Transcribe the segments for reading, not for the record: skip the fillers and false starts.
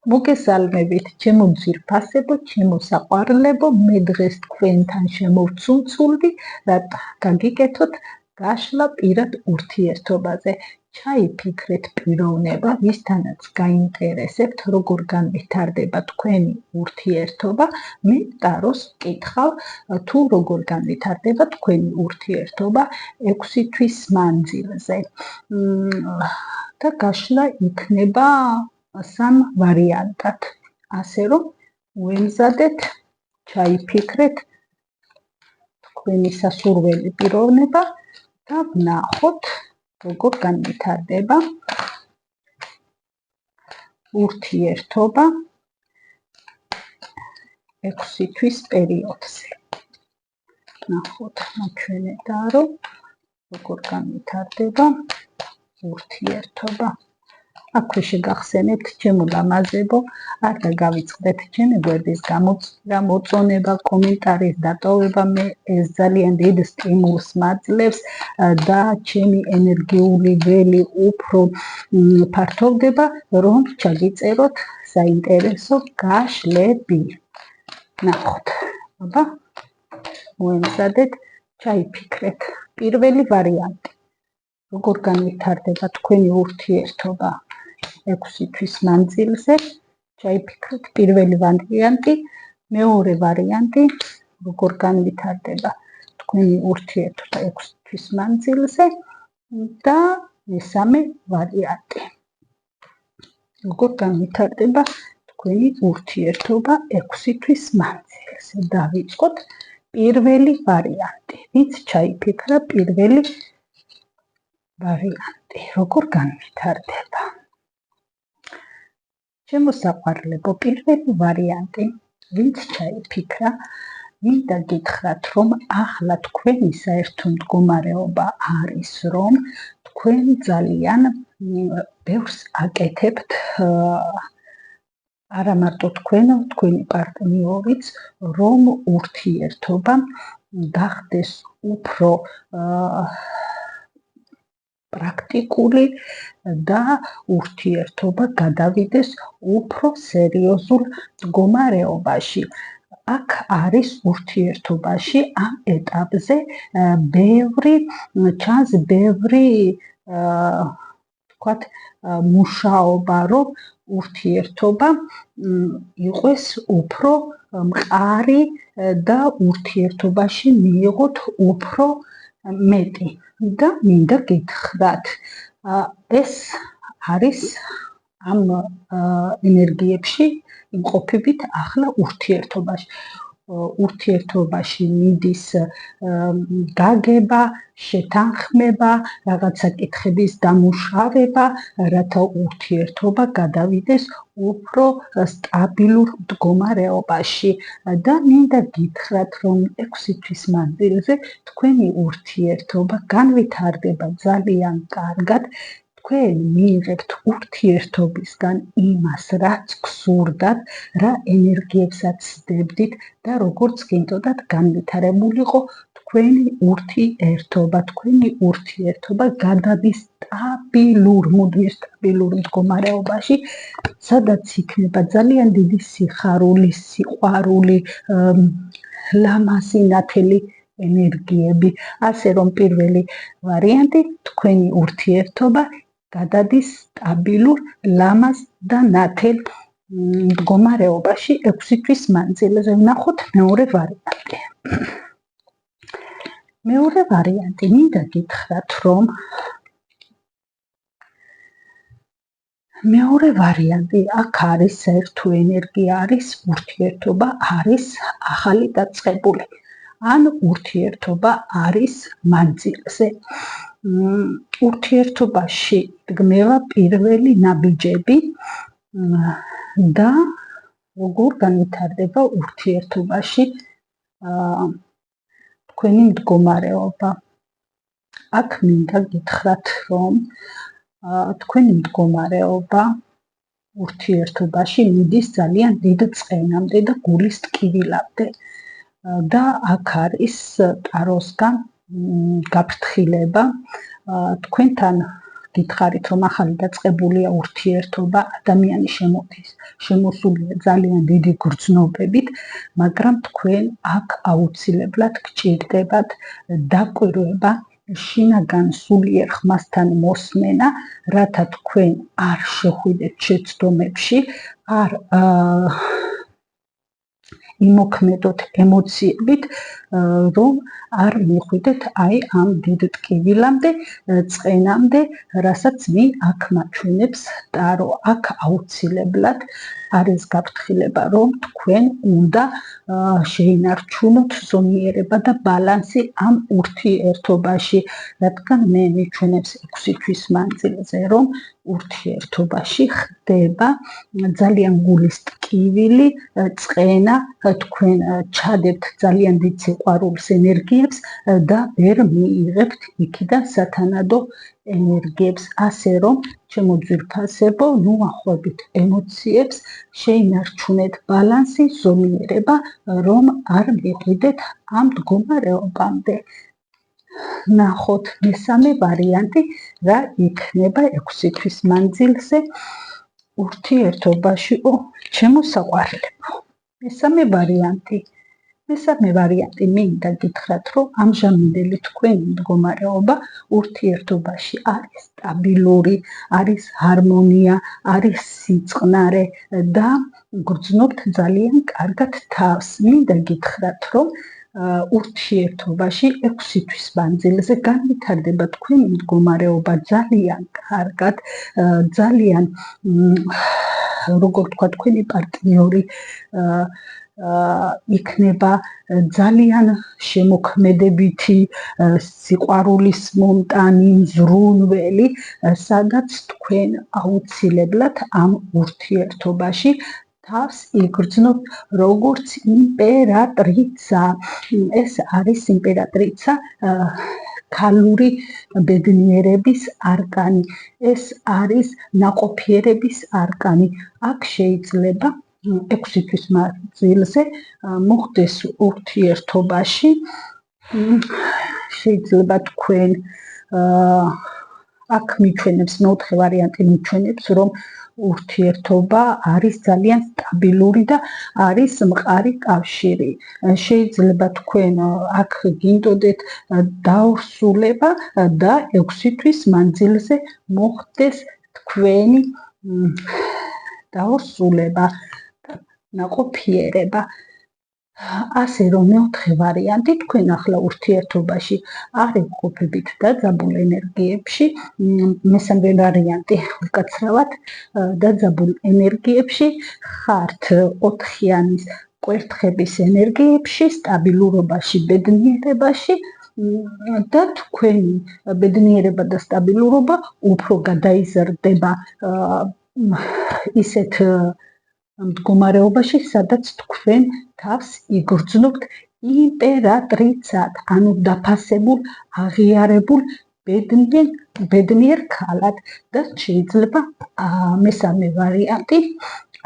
მოგესალმებით, ჩემო ძვირფასებო, ჩემო საყვარლებო, მე დღეს თქვენთან შემოვცუნცული, რათა გაგიკეთოთ გაშლა პირად ურთიერთობაზე. ჩაიფიქრეთ პიროვნება, ვისთანაც გაინტერესებთ, როგორ განვითარდება თქვენი ურთიერთობა, მე ტაროს ვკითხავ, თუ როგორ განვითარდება თქვენი ურთიერთობა 6 თვის მანძილზე. და გაშლა იქნება 3 ვარიანტად. ასე რომ უემზადეთ, ჩაიფიქრეთ თქვენი სასურველი პიროვნება და ვნახოთ, როგორ განვითარდება ურთიერთობა 6 თვის პერიოდზე. ვნახოთ მაჩვენებდა, რომ როგორ განვითარდება ურთიერთობა. აქვე შეგახსენებთ, ჩემო ლამაზებო, არ დაგავიწყდეთ ჩემი გვერდის გამოწონება, კომენტარის დატოვება, მე ეს ძალიან დიდ სტიმულს მაძლევს და ჩემი ენერგიული ველი უფრო ფართოვდება, რომ ჩაგიწეროთ საინტერესო გაშლები. ნახოთ, აბა, მოემზადეთ, ჩაიფიქრეთ. პირველი ვარიანტი. როგორ განვითარდება თქვენი ურთიერთობა 6 თვის მანძილზე, ჩაიფიქრეთ პირველი ვარიანტი, მეორე ვარიანტი, როგორ განვითარდება თქვენი ურთიერთობა 6 თვის მანძილზე და მესამე ვარიანტი. როგორ განვითარდება თქვენი ურთიერთობა 6 თვის მანძილზე. დავიწყოთ პირველი ვარიანტი. ვინც ჩაიფიქრა პირველი ვარიანტი, როგორ განვითარდება. ჩემო საყვარლებო, პირველი ვარიანტი, ვინც ჩაიფიქრა, მინდა გითხრათ, რომ ახლა თქვენი საერთო მდგომარეობა არის, რომ თქვენ ძალიან ბევრს აკეთებთ, არა მარტო თქვენი პარტნიორიც, რომ ურთიერთობა გახდეს უფრო პრაქტიკული და ურთიერთობა გადავიდეს უფრო სერიოზულ მდგომარეობაში. აქ არის ურთიერთობაში ამ ეტაპზე ჩანს ბევრი თქვათ მუშაობა, რომ ურთიერთობა იყოს უფრო მყარი და ურთიერთობაში მიიღოთ უფრო მეტი. და მინდა გითხრათ, ეს არის ამ ენერგიებში იმყოფებით ახლა ურთიერთობაში მიდის გაგება, შეთანხმება, რაღაცა კითხების დამუშავება, რათა ურთიერთობა გადავიდეს უფრო სტაბილურ მდგომარეობაში. და მინდა გითხრათ, რომ 6 თვის მანძილზე თქვენი ურთიერთობა განვითარდება ძალიან კარგად. თქვენ მიიღებთ ურთიერთობისგან იმას, რაც გსურდათ, რა ენერგიებსაც სდებდით და როგორც გინდოდათ განვითარებულიყო თქვენი ურთიერთობა. თქვენი ურთიერთობა გადადის მუდმივ სტაბილურ მდგომარეობაში, სადაც იქნება ძალიან დიდი სიხარული, სიყვარული, ლამაზი ნათელი ენერგიები. ასე რომ პირველი ვარიანტი, თქვენი ურთიერთობა გადადის სტაბილურ, ლამაზ და ნათელ მდგომარეობაში 6 თვის მანძილზე. ვნახოთ მეორე ვარიანტი. მეორე ვარიანტი, მინდა გითხრათ, რომ მეორე ვარიანტი, აქ არის საერთო ენერგია, არის ურთიერთობა, არის ახალი დაწყებული. ან ურთიერთობა არის მანძილზე. ურთიერთობაში იდგმება პირველი ნაბიჯები და როგორ განვითარდება ურთიერთობაში თქვენი მდგომარეობა. აქ მინდა გითხრათ, რომ თქვენი მდგომარეობა ურთიერთობაში მიდის ძალიან დიდ წყენამდე და გულის ტკივილამდე. და აქ არის ტაროსგან გაფრთხილება, თქვენთან გითხარით, რომ ახალი დაწყებულია ურთიერთობა, ადამიანი შემოსულია ძალიან დიდი გრძნობებით, მაგრამ თქვენ აქ აუცილებლად გჭირდებათ დაკვირვება, შინაგან სულიერ ხმასთან მოსმენა, რათა თქვენ არ შეხვიდეთ შეცდომებში, არ იმოქმედოთ ემოციებით, რომ არ მიხვიდეთ ამ დიდ ტკივილამდე, წყენამდე, რასაც ვინ აქ მაჩვენებს ტარო. აქ აუცილებლად არის გაფრთხილება, რომ თქვენ უნდა შეინარჩუნოთ ზომიერება და ბალანსი ამ ურთიერთობაში, რადგან მე მიჩვენებს 6 თვის მანძილზე, რომ ურთიერთობაში ხდება ძალიან გულის ტკივილი, წყენა, თქვენ ჩადებთ ძალიან დიდ სიყვარულს, ენერგიებს და ვერ მიიღებთ იქიდან სათანადო ენერგიებს, ასე რომ ჩემო ძვირფასებო, ნუახვებით ემოციებს, შეინარჩუნეთ ბალანსი, ზომიერება, რომ არ მიყვიდეთ ამ მდგომარეობამდე. ნახოთ მესამე ვარიანტი, რა იქნება 6 თვის მანძილზე ურთიერთობაში. ჩემო საყვარელებო, მესამე ვარიანტი მინდა გითხრათ, რომ ამჟამინდელი თქვენი მდგომარეობა ურთიერთობაში არის სტაბილური, არის ჰარმონია, არის სიწყნარე და გრძნობთ ძალიან კარგად თავს. მინდა გითხრათ, რომ ურთიერთობაში 6 თვის მანძილზე განვითარდება თქვენი მდგომარეობა ძალიან კარგად, ძალიან როგორ თქვა, თქვენი პარტნიორი იქნება ძალიან შემოქმედებითი, სიყვარულის მომტანი, მზრუნველი, სადაც თქვენ აუცილებლად ამ ურთიერთობაში თავს იგრძნობთ როგორც იმპერატრიცა. ეს არის იმპერატრიცა, ქალური ბედნიერების არკანი, ეს არის ნაყოფიერების არკანი. აქ შეიძლება 6 თვის მანძილზე მოხდეს ურთიერთობაში, შეიძლება თქვენ აქ მიჩვენებს, მეოთხე ვარიანტი მიჩვენებს, რომ ურთიერთობა არის ძალიან სტაბილური და არის მყარი კავშირი. შეიძლება თქვენ აქ გინდოდეთ დაორსულება და 6 თვის მანძილზე მოხდეს თქვენი დაორსულება, ნაყოფიერება. ასე რომ მეოთხე ვარიანტი, თქვენ ახლა ურთიერთობაში არ იმყოფებით დაძაბულ ენერგიებში, მესამე ვარიანტი უკაცრავად დაძაბულ ენერგიებში, ხართ 4-იანის კვერთხების ენერგიებში, სტაბილურობაში, ბედნიერებაში და თქვენი ბედნიერება და სტაბილურობა უფრო გადაიზრდება ისეთ მდგომარეობაში, სადაც თქვენ თავს იგრძნობთ იმპერატრიცად, ანუ დაფასებულ, აღიარებულ ბედნიერ ქალად. და შეიძლება მესამე ვარიანტი,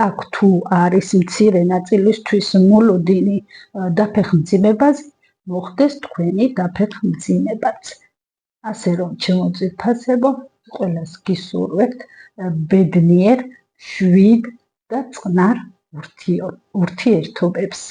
აქ თუ არის მცირე ნაწილისთვის მოლოდინი დაფეხმძიმებაზე, მოხდეს თქვენი დაფეხმძიმებაც. ასე რომ ჩემო ძვირფასებო, ყველას გისურვებთ ბედნიერ, შვიდ და წყნარ ურთიერთობებს.